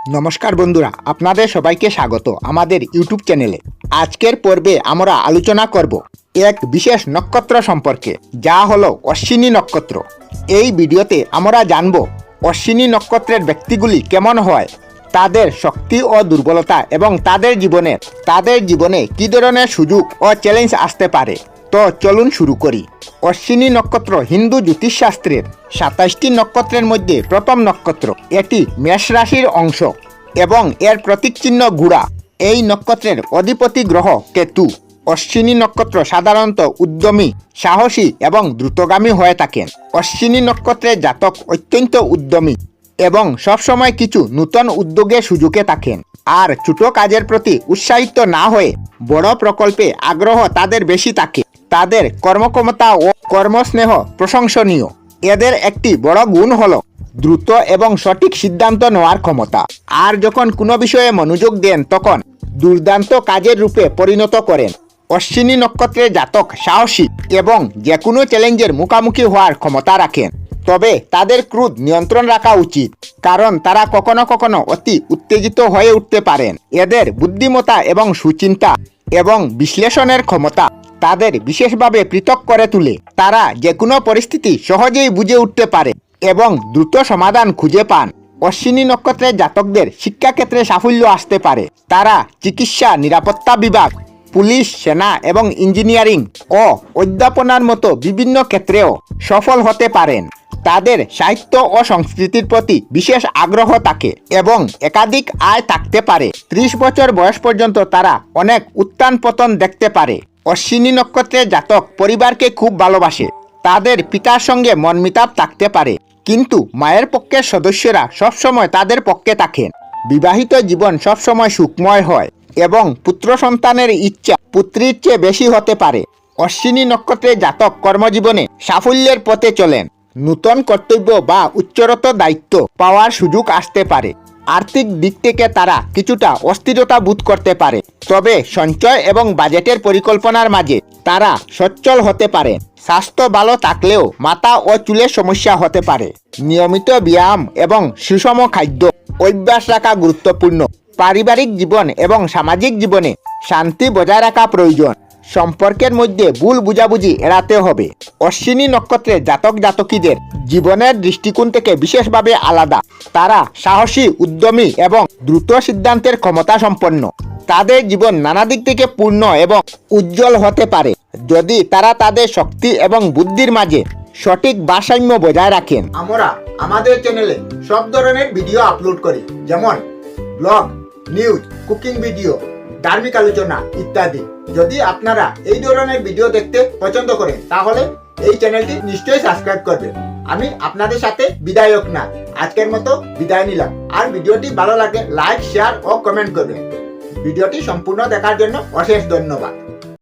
নমস্কার বন্ধুরা, আপনাদের সবাইকে স্বাগত আমাদের ইউটিউব চ্যানেলে। আজকের পর্বে আমরা আলোচনা করব এক বিশেষ নক্ষত্র সম্পর্কে, যা হলো অশ্বিনী নক্ষত্র। এই ভিডিওতে আমরা জানব অশ্বিনী নক্ষত্রের ব্যক্তিগুলি কেমন হয়, তাদের শক্তি ও দুর্বলতা এবং তাদের জীবনে কী ধরনের সুযোগ ও চ্যালেঞ্জ আসতে পারে। তো চলুন শুরু করি। অশ্বিনী নক্ষত্র হিন্দু জ্যোতিষশাস্ত্রের 27টি নক্ষত্রের মধ্যে প্রথম নক্ষত্র। এটি মেষ রাশির অংশ এবং এর প্রতীক চিহ্ন ঘোড়া। এই নক্ষত্রের অধিপতি গ্রহ কেতু। অশ্বিনী নক্ষত্র সাধারণত উদ্যমী, সাহসী এবং দ্রুতগামী হয়ে থাকেন। অশ্বিনী নক্ষত্রের জাতক অত্যন্ত উদ্যমী এবং সবসময় কিছু নূতন উদ্যোগে সুযোগে থাকেন। আর ছোট কাজের প্রতি উৎসাহিত না হয়ে বড় প্রকল্পে আগ্রহ তাদের বেশি থাকে। তাদের কর্মক্ষমতা ও কর্মস্নেহ প্রশংসনীয়। এদের একটি বড় গুণ হলো দ্রুত এবং সঠিক সিদ্ধান্ত নেওয়ার ক্ষমতা। আর যখন কোনো বিষয়ে মনোযোগ দেন তখন দুর্দান্ত কাজের রূপে পরিণত করেন। অশ্বিনী নক্ষত্রের জাতক সাহসী এবং যে কোনো চ্যালেঞ্জের মুখোমুখি হওয়ার ক্ষমতা রাখেন। তবে তাদের ক্রোধ নিয়ন্ত্রণ রাখা উচিত, কারণ তারা কখনো কখনো অতি উত্তেজিত হয়ে উঠতে পারেন। এদের বুদ্ধিমত্তা এবং সুচিন্তা এবং বিশ্লেষণের ক্ষমতা তাদের বিশেষভাবে পৃথক করে তোলে। তারা যে কোনো পরিস্থিতি সহজেই বুঝে উঠতে পারে এবং দ্রুত সমাধান খুঁজে পান। অশ্বিনী নক্ষত্রের জাতকদের শিক্ষাক্ষেত্রে সাফল্য আসতে পারে। তারা চিকিৎসা, নিরাপত্তা বিভাগ, পুলিশ, সেনা এবং ইঞ্জিনিয়ারিং ও অধ্যাপনার মতো বিভিন্ন ক্ষেত্রেও সফল হতে পারেন। তাদের সাহিত্য ও সংস্কৃতির প্রতি বিশেষ আগ্রহ থাকে এবং একাধিক আয় থাকতে পারে। 30 বছর বয়স পর্যন্ত তারা অনেক উত্থান পতন দেখতে পারে। অশ্বিনী নক্ষত্রের জাতক পরিবারকে খুব ভালোবাসে। তাদের পিতার সঙ্গে মনমিতাপ থাকতে পারে, কিন্তু মায়ের পক্ষের সদস্যরা সবসময় তাদের পক্ষে থাকেন। বিবাহিত জীবন সবসময় সুখময় হয় এবং পুত্র সন্তানের ইচ্ছা পুত্রীর চেয়ে বেশি হতে পারে। অশ্বিনী নক্ষত্রের জাতক কর্মজীবনে সাফল্যের পথে চলেন। নূতন কর্তব্য বা উচ্চতর দায়িত্ব পাওয়ার সুযোগ আসতে পারে। আর্থিক দিক থেকে তারা কিছুটা অস্থিরতা বোধ করতে পারে, তবে সঞ্চয় এবং বাজেটের পরিকল্পনার মাঝে তারা সচ্ছল হতে পারে। স্বাস্থ্য ভালো থাকলেও মাথা ও চুলের সমস্যা হতে পারে। নিয়মিত ব্যায়াম এবং সুষম খাদ্য অভ্যাস রাখা গুরুত্বপূর্ণ। পারিবারিক জীবন এবং সামাজিক জীবনে শান্তি বজায় রাখা প্রয়োজন। সম্পর্কের মধ্যে ভুল বুঝাবুঝি এড়াতে হবে। অশ্বিনী নক্ষত্রের জাতক জাতকীদের জীবনের দৃষ্টিকোণ থেকে বিশেষভাবে আলাদা। তারা সাহসী, উদ্যমী এবং দ্রুত সিদ্ধান্তের ক্ষমতা সম্পন্ন। তাদের জীবন নানা দিক থেকে পূর্ণ এবং উজ্জ্বল হতে পারে যদি তারা তাদের শক্তি এবং বুদ্ধির মাঝে সঠিক ভারসাম্য বজায় রাখেন। আমরা আমাদের চ্যানেলে সব ধরনের ভিডিও আপলোড করি, যেমন ব্লগ, নিউজ, কুকিং ভিডিও, ধার্মিক আলোচনা ইত্যাদি। যদি আপনারা এই ধরনের ভিডিও দেখতে পছন্দ করেন তাহলে এই চ্যানেলটি নিশ্চয়ই সাবস্ক্রাইব করবেন। আমি আপনাদের সাথে বিদায়ক না, আজকের মতো বিদায় নিলাম। আর ভিডিওটি ভালো লাগে লাইক, শেয়ার ও কমেন্ট করবেন। ভিডিওটি সম্পূর্ণ দেখার জন্য অশেষ ধন্যবাদ।